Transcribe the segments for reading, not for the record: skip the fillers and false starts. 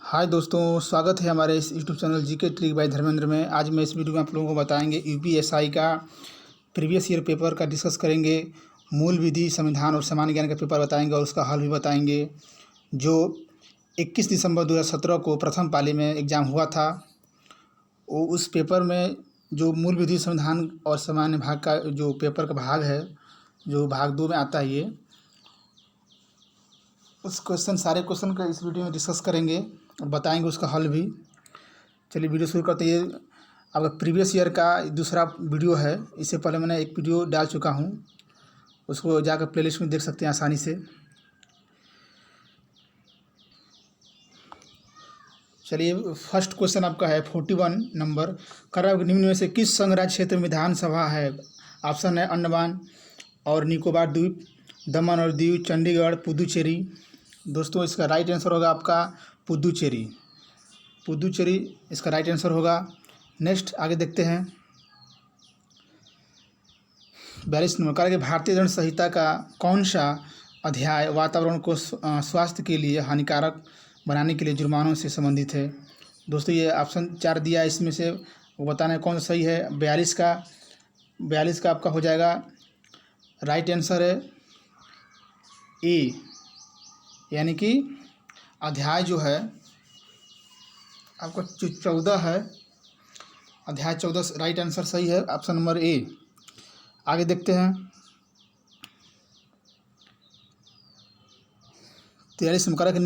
हाय दोस्तों, स्वागत है हमारे इस YouTube channel GK trick bye Dharmendra में। आज मैं इस वीडियो में आप लोगों को बताएंगे यूपीएसआई का प्रीवियस ईयर पेपर का डिस्कस करेंगे। मूल विधि, संविधान और सामान्य ज्ञान का पेपर बताएंगे और उसका हल भी बताएंगे। जो 21 दिसंबर 2017 को प्रथम पाली में एग्ज़ाम हुआ था, वो उस पेपर में जो मूल विधि, संविधान और सामान्य भाग का जो पेपर का भाग है, जो भाग 2 में आता है, ये उस सारे क्वेश्चन का इस वीडियो में डिस्कस करेंगे और बताएंगे उसका हल भी। चलिए वीडियो शुरू करते हैं। ये आपका प्रीवियस ईयर का दूसरा वीडियो है। इससे पहले मैंने एक वीडियो डाल चुका हूँ, उसको जाकर प्लेलिस्ट में देख सकते हैं आसानी से। चलिए फर्स्ट क्वेश्चन आपका है 41 नंबर। निम्न में से किस संघ राज्य क्षेत्र में विधानसभा है? ऑप्शन है अंडमान और निकोबार द्वीप, दमन और दीव, चंडीगढ़, पुदुचेरी। दोस्तों इसका राइट आंसर होगा आपका पुदुचेरी। पुदुचेरी इसका राइट आंसर होगा। नेक्स्ट आगे देखते हैं। 42 नंबर करेंगे, भारतीय दंड संहिता का कौन सा अध्याय वातावरण को स्वास्थ्य के लिए हानिकारक बनाने के लिए जुर्मानों से संबंधित है? दोस्तों ये ऑप्शन 4 दिया है, इसमें से वो बताना है कौन सा सही है। 42 का आपका हो जाएगा, राइट आंसर है ए, यानी कि अध्याय जो है आपका 14 है, अध्याय 14 राइट आंसर सही है, ऑप्शन नंबर ए। आगे देखते हैं। 43 में करेक्ट,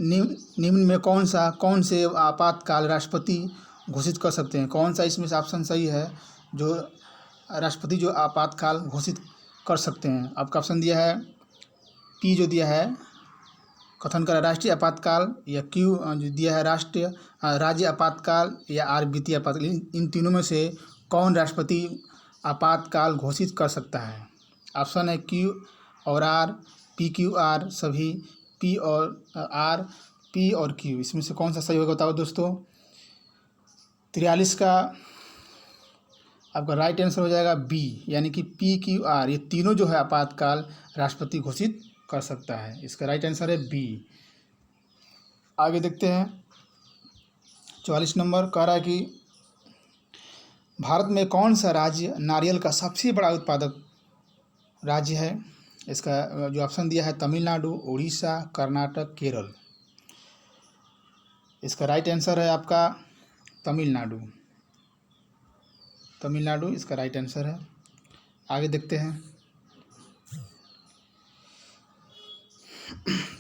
निम्न में कौन से आपातकाल राष्ट्रपति घोषित कर सकते हैं? कौन सा इसमें से ऑप्शन सही है जो राष्ट्रपति जो आपातकाल घोषित कर सकते हैं? आपका ऑप्शन दिया है पी जो दिया है कथन कर राष्ट्रीय आपातकाल, या क्यू जो दिया है राज्य आपातकाल, या आर वित्तीय आपातकाल। इन तीनों में से कौन राष्ट्रपति आपातकाल घोषित कर सकता है? ऑप्शन है क्यू और आर, पी क्यू आर, सभी पी और आर, पी और क्यू। इसमें से कौन सा सही होगा बताओ दोस्तों। 43 का आपका राइट आंसर हो जाएगा बी, यानी कि पी क्यू आर, ये तीनों जो है आपातकाल राष्ट्रपति घोषित कर सकता है। इसका राइट आंसर है बी। आगे देखते हैं। 44 नंबर कह रहा है कि भारत में कौन सा राज्य नारियल का सबसे बड़ा उत्पादक राज्य है? इसका जो ऑप्शन दिया है तमिलनाडु, उड़ीसा, कर्नाटक, केरल। इसका राइट आंसर है आपका तमिलनाडु। तमिलनाडु इसका राइट आंसर है। आगे देखते हैं।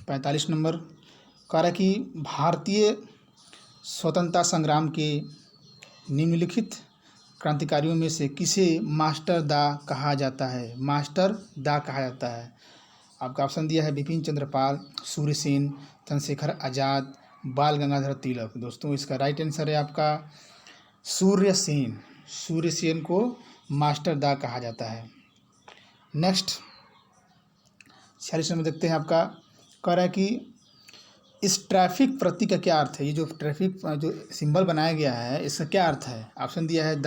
45 नंबर कह रहा है कि भारतीय स्वतंत्रता संग्राम के निम्नलिखित क्रांतिकारियों में से किसे मास्टर दा कहा जाता है? मास्टर दा कहा जाता है। आपका ऑप्शन दिया है बिपिन चंद्र पाल, सूर्यसेन, चंद्रशेखर आज़ाद, बाल गंगाधर तिलक। दोस्तों इसका राइट आंसर है आपका सूर्यसेन। सूर्यसेन को मास्टर दा कहा जाता है। नेक्स्ट 46 नंबर देखते हैं। आपका कह रहा है कि इस ट्रैफिक प्रतीक का क्या अर्थ है? ये जो ट्रैफिक जो सिंबल बनाया गया है, इसका क्या अर्थ है? ऑप्शन दिया है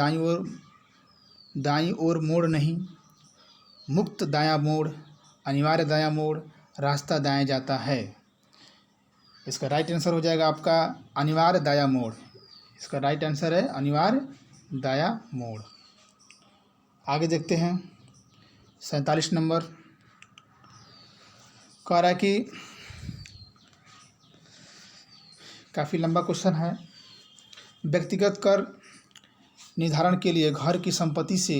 दाईं ओर मोड़ नहीं, मुक्त दायां मोड़, अनिवार्य दायां मोड़, रास्ता दाएं जाता है। इसका राइट आंसर हो जाएगा आपका अनिवार्य दायां मोड़। इसका राइट आंसर है अनिवार्य दायां मोड़। आगे देखते हैं। 47 नंबर कह रहा है कि काफ़ी लंबा क्वेश्चन है। व्यक्तिगत कर निर्धारण के लिए घर की संपत्ति से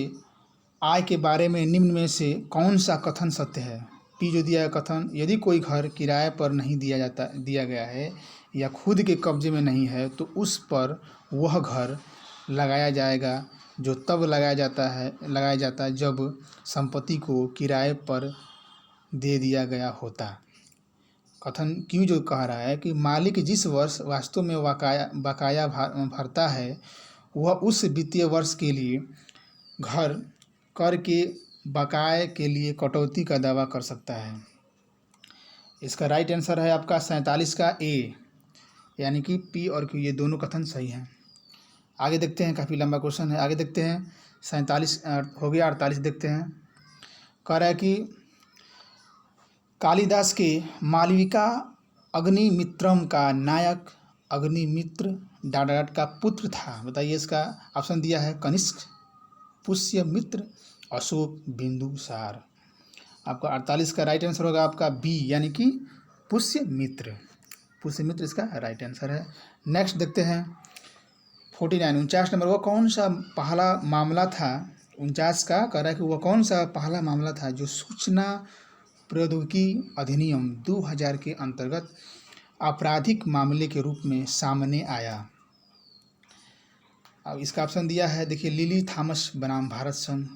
आय के बारे में निम्न में से कौन सा कथन सत्य है? पी जो दिया है कथन, यदि कोई घर किराए पर नहीं दिया गया है या खुद के कब्जे में नहीं है तो उस पर वह घर लगाया जाएगा जो तब लगाया जाता है जब संपत्ति को किराए पर दे दिया गया होता। कथन क्यों जो कह रहा है कि मालिक जिस वर्ष वास्तव में बकाया भरता है, वह उस वित्तीय वर्ष के लिए घर कर के बकाये के लिए कटौती का दावा कर सकता है। इसका राइट आंसर है आपका 47 का ए, यानी कि पी और क्यू ये दोनों कथन सही हैं। आगे देखते हैं, काफ़ी लंबा क्वेश्चन है। आगे देखते हैं। 47 हो गया। 48 देखते हैं। कह रहा है कि कालिदास के मालविका अग्निमित्रम का नायक अग्निमित्र डाडाट का पुत्र था। बताइए इसका ऑप्शन दिया है कनिष्क, पुष्यमित्र, अशोक, बिंदुसार। आपका 48 का राइट आंसर होगा आपका बी यानी कि पुष्यमित्र। पुष्यमित्र इसका राइट आंसर है। नेक्स्ट देखते हैं 49 49 नंबर, वो कौन सा पहला मामला था 49 का कह रहा है कि वह कौन सा पहला मामला था जो सूचना प्रौद्योगिकी अधिनियम 2000 के अंतर्गत आपराधिक मामले के रूप में सामने आया। अब इसका ऑप्शन दिया है देखिए, लिली थॉमस बनाम भारत संघ,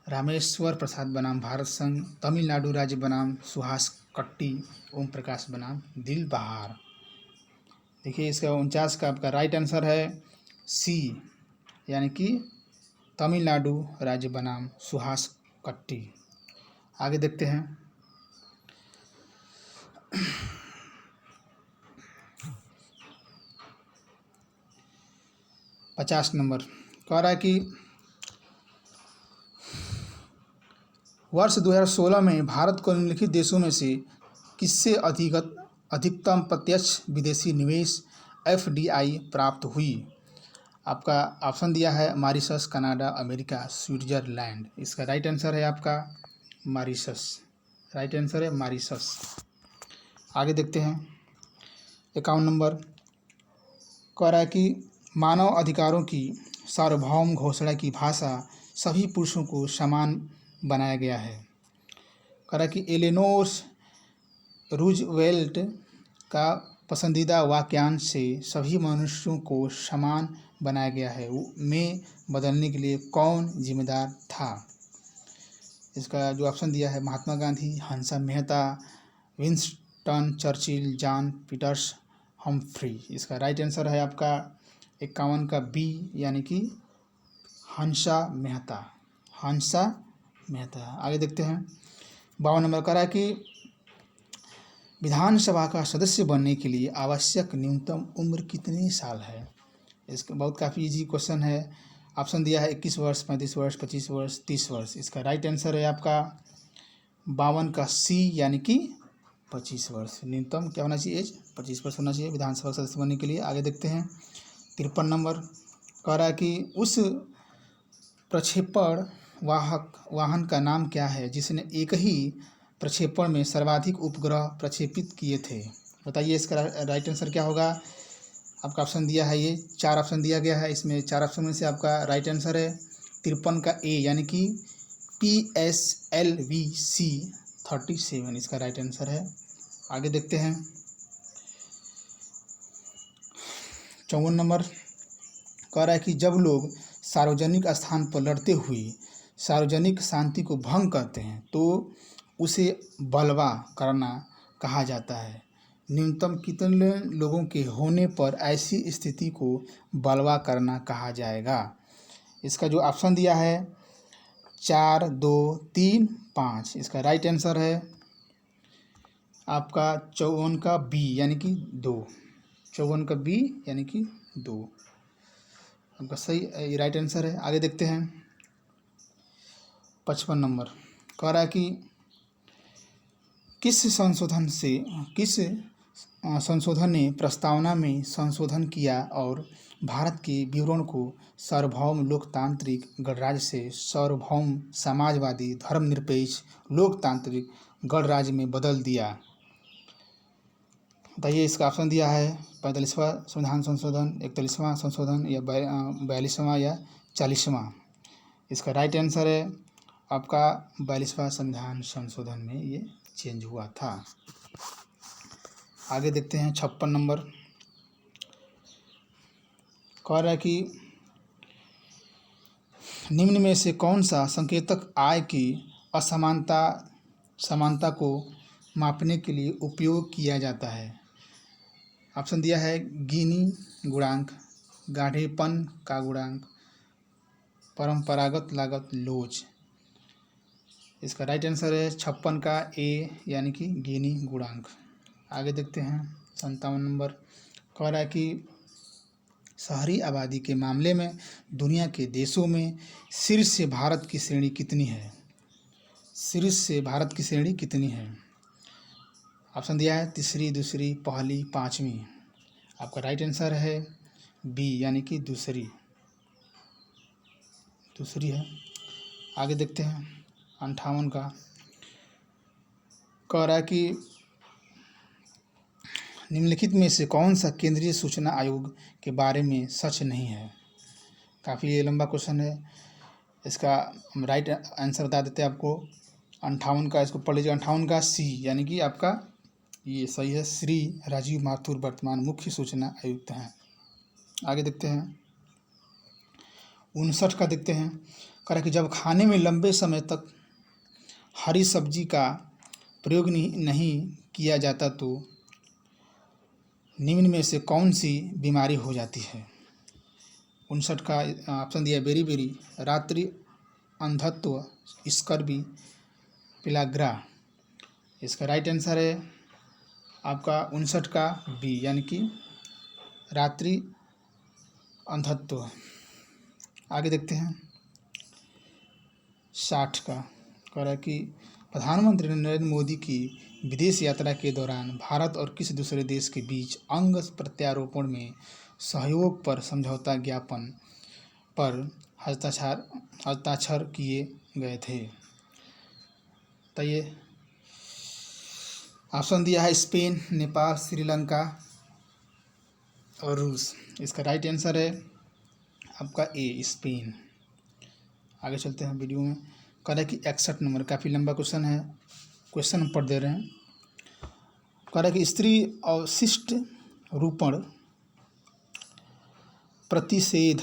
रामेश्वर प्रसाद बनाम भारत संघ, तमिलनाडु राज्य बनाम सुहास कट्टी, ओम प्रकाश बनाम दिल बहार। देखिए इसका 49 का आपका राइट आंसर है सी यानी कि तमिलनाडु राज्य बनाम सुहास कट्टी। आगे देखते हैं 50 नंबर, कह रहा है कि वर्ष 2016 में भारत को निम्नलिखित देशों में से किससे अधिकतम प्रत्यक्ष विदेशी निवेश एफडीआई प्राप्त हुई। आपका ऑप्शन दिया है मॉरिशस, कनाडा, अमेरिका, स्विट्जरलैंड। इसका राइट आंसर है आपका मॉरिशस, राइट आंसर है मॉरिशस। आगे देखते हैं 51 नंबर, कह रहा है कि मानव अधिकारों की सार्वभौम घोषणा की भाषा सभी पुरुषों को समान बनाया गया है। कह रहा है कि एलेनोर रूजवेल्ट का पसंदीदा वाक्यांश से सभी मनुष्यों को समान बनाया गया है में बदलने के लिए कौन जिम्मेदार था। इसका जो ऑप्शन दिया है Mahatma Gandhi, Hansa Mehta, Winston Churchill, John Peters Humphrey. इसका राइट आंसर है आपका 51 का बी यानी कि हंसा मेहता, हंसा मेहता। आगे देखते हैं 52 नंबर, कह रहा है कि विधानसभा का सदस्य बनने के लिए आवश्यक न्यूनतम उम्र कितने साल है। इसका बहुत काफ़ी इजी क्वेश्चन है। ऑप्शन दिया है 21 वर्ष, 35 वर्ष, 25 वर्ष, 30 वर्ष। इसका राइट आंसर है आपका 52 का सी यानी कि 25 वर्ष। न्यूनतम क्या होना चाहिए, एज 25 वर्ष होना चाहिए विधानसभा सदस्य बनने के लिए। आगे देखते हैं 53 नंबर, कह रहा है कि उस प्रक्षेपण वाहन का नाम क्या है जिसने एक ही प्रक्षेपण में सर्वाधिक उपग्रह प्रक्षेपित किए थे। बताइए इसका राइट आंसर क्या होगा। आपका ऑप्शन दिया है, ये 4 ऑप्शन दिया गया है, इसमें 4 ऑप्शन में से आपका राइट आंसर है 53 का ए यानी कि PSLV-C 37। इसका राइट आंसर है। आगे देखते हैं 54 नंबर, कह रहा है कि जब लोग सार्वजनिक स्थान पर लड़ते हुए सार्वजनिक शांति को भंग करते हैं तो उसे बलवा करना कहा जाता है। न्यूनतम कितने लोगों के होने पर ऐसी स्थिति को बलवा करना कहा जाएगा। इसका जो ऑप्शन दिया है 4, 2, 3, 5। इसका राइट आंसर है आपका 54 का बी यानी कि 2, 54 का बी यानी कि 2 आपका सही राइट आंसर है। आगे देखते हैं 55 नंबर, कह रहा है कि किस संशोधन ने प्रस्तावना में संशोधन किया और भारत के विवरण को सार्वभौम लोकतांत्रिक गणराज्य से सार्वभौम समाजवादी धर्मनिरपेक्ष लोकतांत्रिक गणराज्य में बदल दिया। बताइए इसका ऑप्शन दिया है 45वां संविधान संशोधन, 41वां संशोधन या 42वां या 40वां। इसका राइट आंसर है आपका 42वां संविधान संशोधन में ये चेंज हुआ था। आगे देखते हैं 56 नंबर, कह रहा है कि निम्न में से कौन सा संकेतक आय की समानता को मापने के लिए उपयोग किया जाता है। ऑप्शन दिया है गिनी गुणांक, गाढ़ेपन का गुणांक, परंपरागत लागत, लोच। इसका राइट आंसर है 56 का ए यानी कि गिनी गुणांक। आगे देखते हैं 57 नंबर, कह रहा है कि शहरी आबादी के मामले में दुनिया के देशों में शीर्ष से भारत की श्रेणी कितनी है। शीर्ष से भारत की श्रेणी कितनी है। ऑप्शन दिया है तीसरी, दूसरी, पहली, पाँचवीं। आपका राइट आंसर है बी यानी कि दूसरी है। आगे देखते हैं 58 का। कह रहा है कि निम्नलिखित में से कौन सा केंद्रीय सूचना आयोग के बारे में सच नहीं है। काफ़ी ये लंबा क्वेश्चन है। इसका हम राइट आंसर बता देते हैं आपको। 58 का इसको पढ़ लीजिए। 58 का सी यानी कि आपका ये सही है। श्री राजीव माथुर वर्तमान मुख्य सूचना आयुक्त हैं। आगे देखते हैं 59 का देखते हैं। कह रहा है कि जब खाने में लंबे समय तक हरी सब्जी का प्रयोग नहीं किया जाता तो निम्न में से कौन सी बीमारी हो जाती है। 59 का ऑप्शन दिया बेरी, रात्रि अंधत्व, स्कर्वी, पिलाग्रा। इसका राइट आंसर है आपका 59 का बी यानी कि रात्रि अंधत्व। आगे देखते हैं 60 का। कह रहा है कि प्रधानमंत्री नरेंद्र मोदी की विदेश यात्रा के दौरान भारत और किसी दूसरे देश के बीच अंग प्रत्यारोपण में सहयोग पर समझौता ज्ञापन पर हस्ताक्षर किए गए थे। तो ये ऑप्शन दिया है स्पेन, नेपाल, श्रीलंका और रूस। इसका राइट आंसर है आपका ए स्पेन। आगे चलते हैं वीडियो में। कह रहा है कि 61 नंबर काफ़ी लंबा क्वेश्चन है। क्वेश्चन हम पढ़ दे रहे हैं। कह रहा है कि स्त्री अवशिष्ट रूपण प्रतिषेध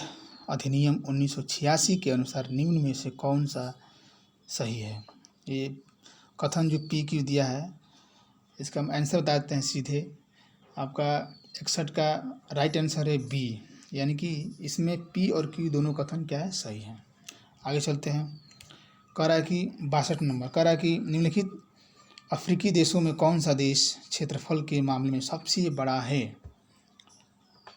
अधिनियम 1986 के अनुसार निम्न में से कौन सा सही है। ये कथन जो PQ दिया है इसका हम आंसर बता देते हैं सीधे। आपका 61 का राइट आंसर है बी यानी कि इसमें P और Q दोनों कथन क्या है सही है। आगे चलते हैं। कह रहा है कि 62 नंबर। कह रहा है कि निम्नलिखित अफ्रीकी देशों में कौन सा देश क्षेत्रफल के मामले में सबसे बड़ा है।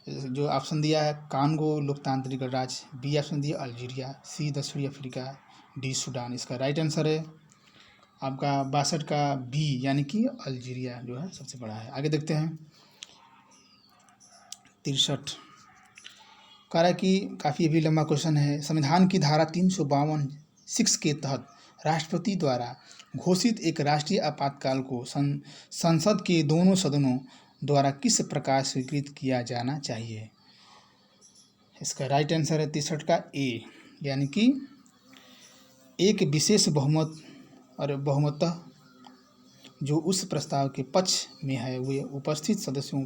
जो ऑप्शन दिया है कांगो लोकतांत्रिक गणराज्य, बी ऑप्शन दिया अल्जीरिया, सी दक्षिणी अफ्रीका, डी सूडान। इसका राइट आंसर है आपका 62 का बी यानी कि अल्जीरिया जो है सबसे बड़ा है। आगे देखते हैं 63। कह रहा है कि काफ़ी अभी लंबा क्वेश्चन है। संविधान की धारा 352(6) के तहत राष्ट्रपति द्वारा घोषित एक राष्ट्रीय आपातकाल को संसद के दोनों सदनों द्वारा किस प्रकार स्वीकृत किया जाना चाहिए। इसका राइट आंसर है 63 का ए यानी कि एक विशेष बहुमत और बहुमतः जो उस प्रस्ताव के पक्ष में है वे उपस्थित सदस्यों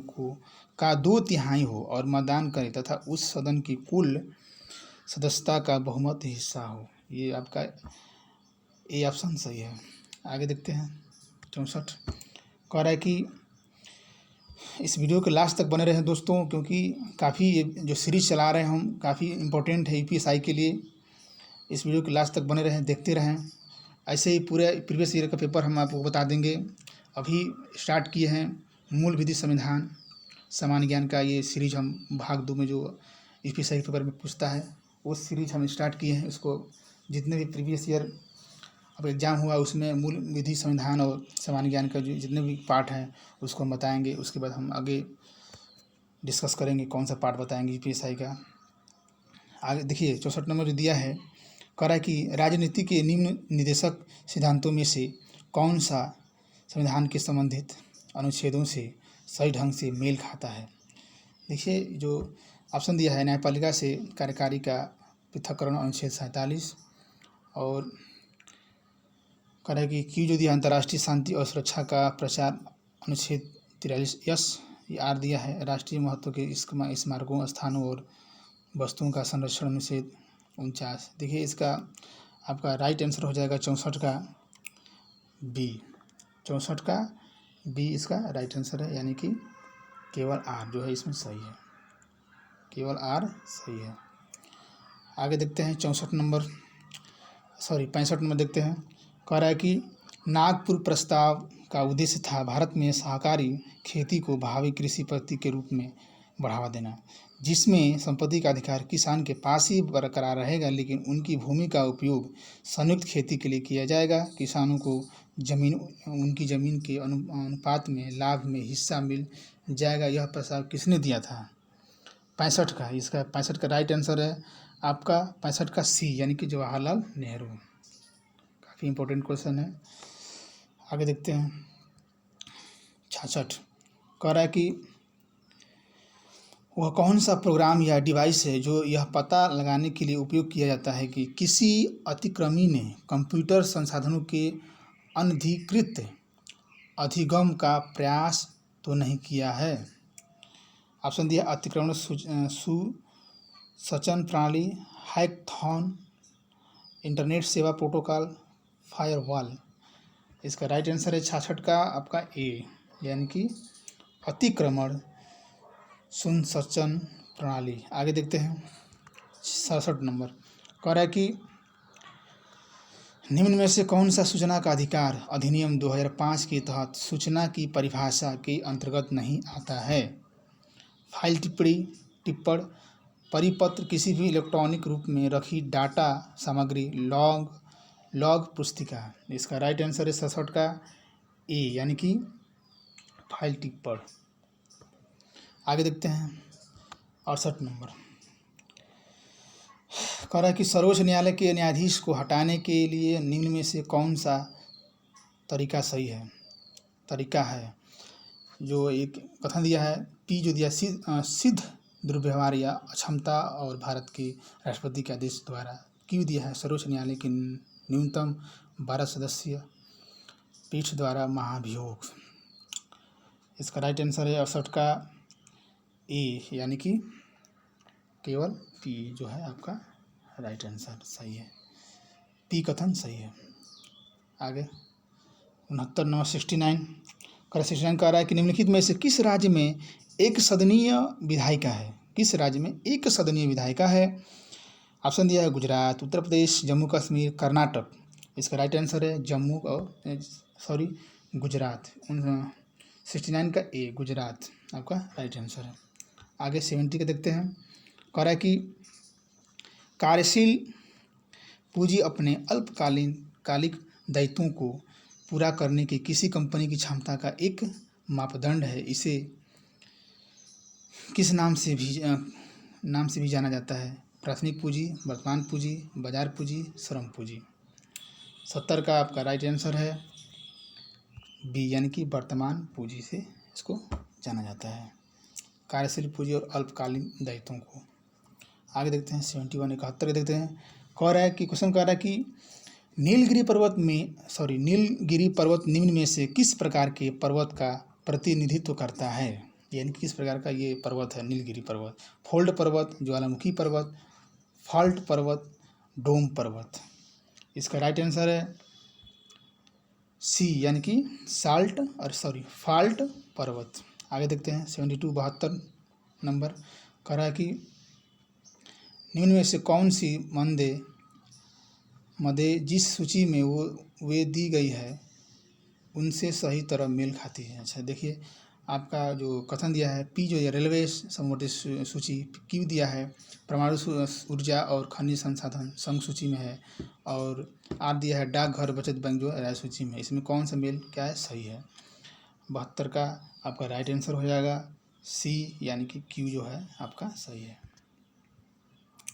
का 2/3 हो और मतदान करे तथा उस सदन की कुल सदस्यता का बहुमत हिस्सा हो। ये आपका ए ऑप्शन सही है। आगे देखते हैं 64। कह रहा है कि इस वीडियो के लास्ट तक बने रहें दोस्तों, क्योंकि काफ़ी ये जो सीरीज चला रहे हैं हम काफ़ी इम्पोर्टेंट है UPSI के लिए। इस वीडियो के लास्ट तक बने रहें, देखते रहें। ऐसे ही पूरे प्रीवियस ईयर का पेपर हम आपको बता देंगे। अभी स्टार्ट किए हैं मूल विधि संविधान सामान्य ज्ञान का ये सीरीज हम भाग 2 में जो UPSI पेपर में पूछता है वो सीरीज हम स्टार्ट किए हैं। उसको जितने भी प्रीवियस ईयर अब एग्ज़ाम हुआ उसमें मूल विधि संविधान और सामान्य ज्ञान का जो जितने भी पार्ट हैं उसको हम बताएंगे। उसके बाद हम आगे डिस्कस करेंगे कौन सा पार्ट बताएंगे UPSI का। आगे देखिए 64 नंबर जो दिया है। कह रहा है कि राजनीति के निम्न निर्देशक सिद्धांतों में से कौन सा संविधान के संबंधित अनुच्छेदों से सही ढंग से मेल खाता है। देखिए जो ऑप्शन दिया है न्यायपालिका से कार्यकारी का पृथक्करण अनुच्छेद 47 और कह रहा है कि क्यू जो दिया अंतर्राष्ट्रीय शांति और सुरक्षा का प्रचार अनुच्छेद 43 यस ये आर दिया है राष्ट्रीय महत्व के स्मारकों स्थानों और वस्तुओं का संरक्षण अनुच्छेद 49। देखिए इसका आपका राइट आंसर हो जाएगा 64 का बी। 64 का बी इसका राइट आंसर है यानी कि केवल आर जो है इसमें सही है, केवल आर सही है। आगे देखते हैं 65 नंबर देखते हैं। कह रहा है कि नागपुर प्रस्ताव का उद्देश्य था भारत में सहकारी खेती को भावी कृषि पद्धति के रूप में बढ़ावा देना, जिसमें संपत्ति का अधिकार किसान के पास ही बरकरार रहेगा लेकिन उनकी भूमि का उपयोग संयुक्त खेती के लिए किया जाएगा। किसानों को जमीन उनकी ज़मीन के अनुपात में लाभ में हिस्सा मिल जाएगा। यह प्रस्ताव किसने दिया था? 65 का, इसका 65 का राइट आंसर है आपका 65 का सी, यानी कि जवाहरलाल नेहरू। काफ़ी इंपॉर्टेंट क्वेश्चन है। आगे देखते हैं 66, कह रहा है कि वह कौन सा प्रोग्राम या डिवाइस है जो यह पता लगाने के लिए उपयोग किया जाता है कि किसी अतिक्रमी ने कंप्यूटर संसाधनों के अनधिकृत अधिगम का प्रयास तो नहीं किया है। ऑप्शन दिया अतिक्रमण सूचन प्रणाली, हैकथॉन, इंटरनेट सेवा प्रोटोकॉल, फायरवॉल। इसका राइट आंसर है 66 का आपका ए, यानी कि अतिक्रमण संसूचन प्रणाली। आगे देखते हैं 67 नंबर, कह रहा है कि निम्न में से कौन सा सूचना का अधिकार अधिनियम 2005 के तहत सूचना की परिभाषा के अंतर्गत नहीं आता है? फाइल टिप्पणी, टिप्पण, परिपत्र, किसी भी इलेक्ट्रॉनिक रूप में रखी डाटा सामग्री, लॉग पुस्तिका। इसका राइट आंसर है 67 का ए, यानी कि फाइल टिप्पण। आगे देखते हैं 68 नंबर, कह रहा है कि सर्वोच्च न्यायालय के न्यायाधीश को हटाने के लिए निम्न में से कौन सा तरीका सही है? तरीका है जो एक कथन दिया है, पी जो दिया सिद्ध दुर्व्यवहार या अक्षमता, और भारत के राष्ट्रपति के आदेश द्वारा। क्यों दिया है सर्वोच्च न्यायालय के न्यूनतम 12 सदस्यीय पीठ द्वारा महाभियोग। इसका राइट आंसर है 68 का ए, यानी कि केवल पी जो है आपका राइट आंसर सही है, पी कथन सही है। आगे 69 नंबर 69 कह रहा है कि निम्नलिखित में से किस राज्य में एक सदनीय विधायिका है? किस राज्य में एक सदनीय विधायिका है? ऑप्शन दिया है गुजरात, उत्तर प्रदेश, जम्मू कश्मीर, कर्नाटक। इसका राइट आंसर है गुजरात। 69 का ए, गुजरात आपका राइट आंसर है। आगे 70 का देखते हैं, कह रहा है कि कार्यशील पूंजी अपने अल्पकालिक दायित्वों को पूरा करने की किसी कंपनी की क्षमता का एक मापदंड है। इसे किस नाम से भी जाना जाता है? प्राथमिक पूंजी, वर्तमान पूंजी, बाजार पूंजी, श्रम पूंजी। 70 का आपका राइट आंसर है बी, यानी कि वर्तमान पूंजी से इसको जाना जाता है, कार्यशील पूंजी और अल्पकालीन दायित्वों को। आगे देखते हैं 71 71 देखते हैं, कह रहा है कि क्वेश्चन कह रहा है कि नीलगिरी पर्वत निम्न में से किस प्रकार के पर्वत का प्रतिनिधित्व करता है? यानी कि किस प्रकार का ये पर्वत है नीलगिरी पर्वत? फोल्ड पर्वत, ज्वालामुखी पर्वत, फॉल्ट पर्वत, डोम पर्वत। इसका राइट आंसर है सी, यानी कि फॉल्ट पर्वत। आगे देखते हैं 72 नंबर, कह रहा है कि निम्न में से कौन सी मदे जिस सूची में वे दी गई है उनसे सही तरह मेल खाती है? अच्छा देखिए, आपका जो कथन दिया है पी जो रेलवे समवर्ती सूची, क्यू दिया है परमाणु ऊर्जा और खनिज संसाधन संघ सूची में है, और आर दिया है डाकघर बचत बैंक जो राज्य सूची में है। इसमें कौन सा मेल क्या है सही है? 72 का आपका राइट आंसर हो जाएगा सी, यानी कि क्यू जो है आपका सही है,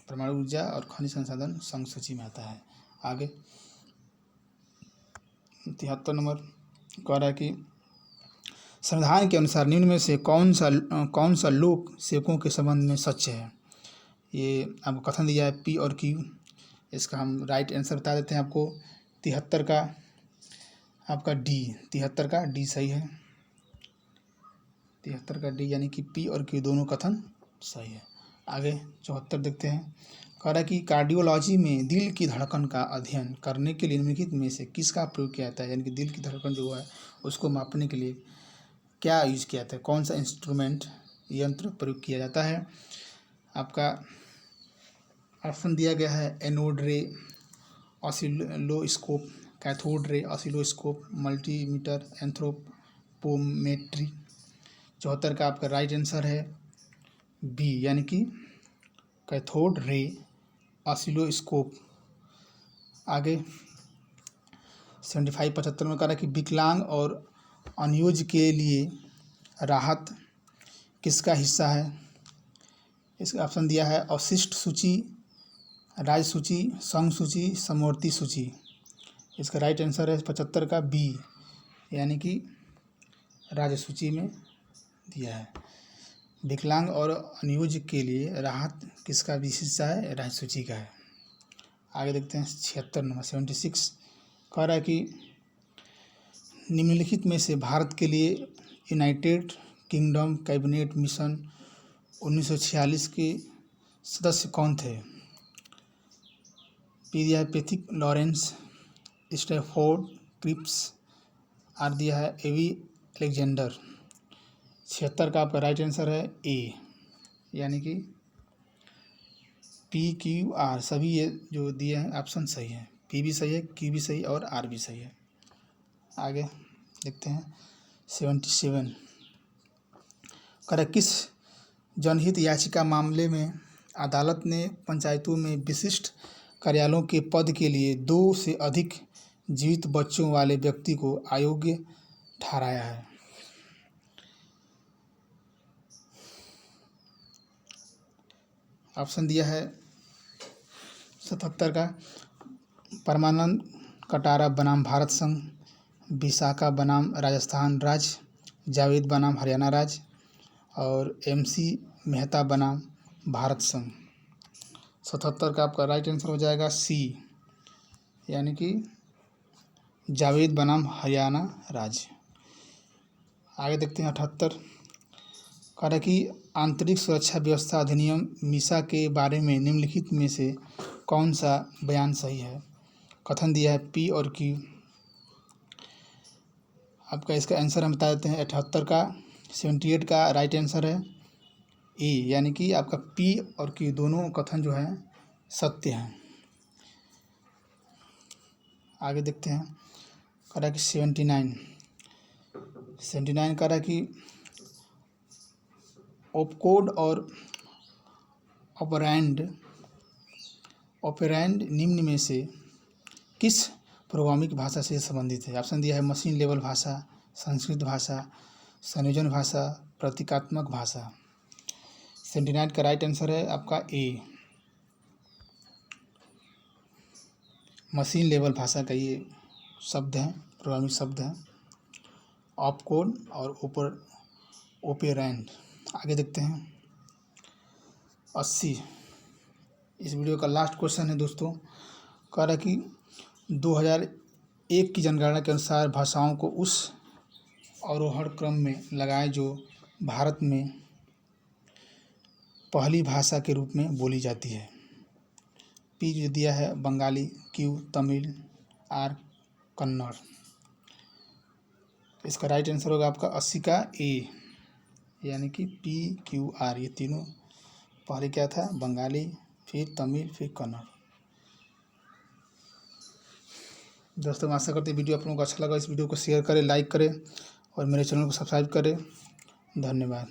परमाणु ऊर्जा और खनिज संसाधन संघ सूची में आता है। आगे 73 नंबर, कह रहा है कि संविधान के अनुसार निम्न में से कौन सा लोक सेवकों के संबंध में सच है? ये आपको कथन दिया है पी और क्यू। इसका हम राइट आंसर बता देते हैं आपको, 73 का आपका डी, 73 का डी सही है, 73 का डी, यानी कि पी और क्यू दोनों कथन सही है। आगे 74 देखते हैं, कह रहा है कि कार्डियोलॉजी में दिल की धड़कन का अध्ययन करने के लिए निम्नलिखित में से किसका प्रयोग किया जाता है? यानी कि दिल की धड़कन जो है उसको मापने के लिए क्या यूज किया जाता है? कौन सा इंस्ट्रूमेंट यंत्र प्रयोग किया जाता है? आपका ऑप्शन दिया गया है एनोड रे oscilloscope, cathode ray oscilloscope, multimeter, anthropometry. 74 का आपका राइट आंसर है बी, यानी कि कैथोड रे ऑसिलोस्कोप। आगे 75 75 में कह रहा है कि विकलांग और अनुयोज्य के लिए राहत किसका हिस्सा है। इसका ऑप्शन दिया है अवशिष्ट सूची, राज्य सूची, संघ सूची, समवर्ती सूची। इसका राइट आंसर है 75 का बी, यानी कि राज्य सूची में दिया है। विकलांग और अनुयोज्य के लिए राहत किसका भी हिस्सा है, राज्य सूची का है। आगे देखते हैं 76 नंबर 76 कह रहा है कि निम्नलिखित में से भारत के लिए यूनाइटेड किंगडम कैबिनेट मिशन 1946 के सदस्य कौन थे। पी दिया है Pethick Lawrence, Stafford Cripps, R दिया है एवी अलेक्जेंडर। 76 का आपका राइट आंसर है ए, यानी कि पी क्यू आर, सभी ये जो दिए हैं ऑप्शन सही है। पी भी सही है, क्यू भी सही और आर भी सही है। आगे देखते हैं 77 किस जनहित याचिका मामले में अदालत ने पंचायतों में विशिष्ट कार्यालयों के पद के लिए 2 से अधिक जीवित बच्चों वाले व्यक्ति को अयोग्य ठहराया है। ऑप्शन दिया है 77 का परमानंद कटारा बनाम भारत संघ, विशाखा बनाम राजस्थान राज्य, जावेद बनाम हरियाणा राज्य और MC मेहता बनाम भारत संघ। 77 का आपका राइट आंसर हो जाएगा सी, यानी कि जावेद बनाम हरियाणा राज्य। आगे देखते हैं 78 कह रहा है कि आंतरिक सुरक्षा व्यवस्था अधिनियम मीसा के बारे में निम्नलिखित में से कौन सा बयान सही है। कथन दिया है पी और क्यू। आपका इसका आंसर हम बता देते हैं 78 का 78 का राइट आंसर है ए, यानी कि आपका पी और क्यू दोनों कथन जो है सत्य हैं। आगे देखते हैं कह रहा है कि 79 कह रहा है कि ओपकोड और ऑपरेंड निम्न में से किस प्रोग्रामिंग भाषा से संबंधित है। ऑप्शन दिया है मशीन लेवल भाषा, संस्कृत भाषा, संयोजन भाषा, प्रतीकात्मक भाषा। 79 का राइट आंसर है आपका ए, मशीन लेवल भाषा का ये शब्द है, प्रोग्रामिंग शब्द है, ऑपकोड और ओपेरैंड। आगे देखते हैं 80 इस वीडियो का लास्ट क्वेश्चन है दोस्तों। कह रहा कि 2001 की जनगणना के अनुसार भाषाओं को उस आरोहण क्रम में लगाएं जो भारत में पहली भाषा के रूप में बोली जाती है। पी जो दिया है बंगाली, क्यू तमिल, आर कन्नड़। इसका राइट आंसर होगा आपका 80 का ए, यानी कि PQR। ये तीनों पहले क्या था, बंगाली, फिर तमिल, फिर कन्नड़। दोस्तों मैं आशा करते हैं वीडियो आप लोगों को अच्छा लगा। इस वीडियो को शेयर करें, लाइक करें और मेरे चैनल को सब्सक्राइब करें। धन्यवाद।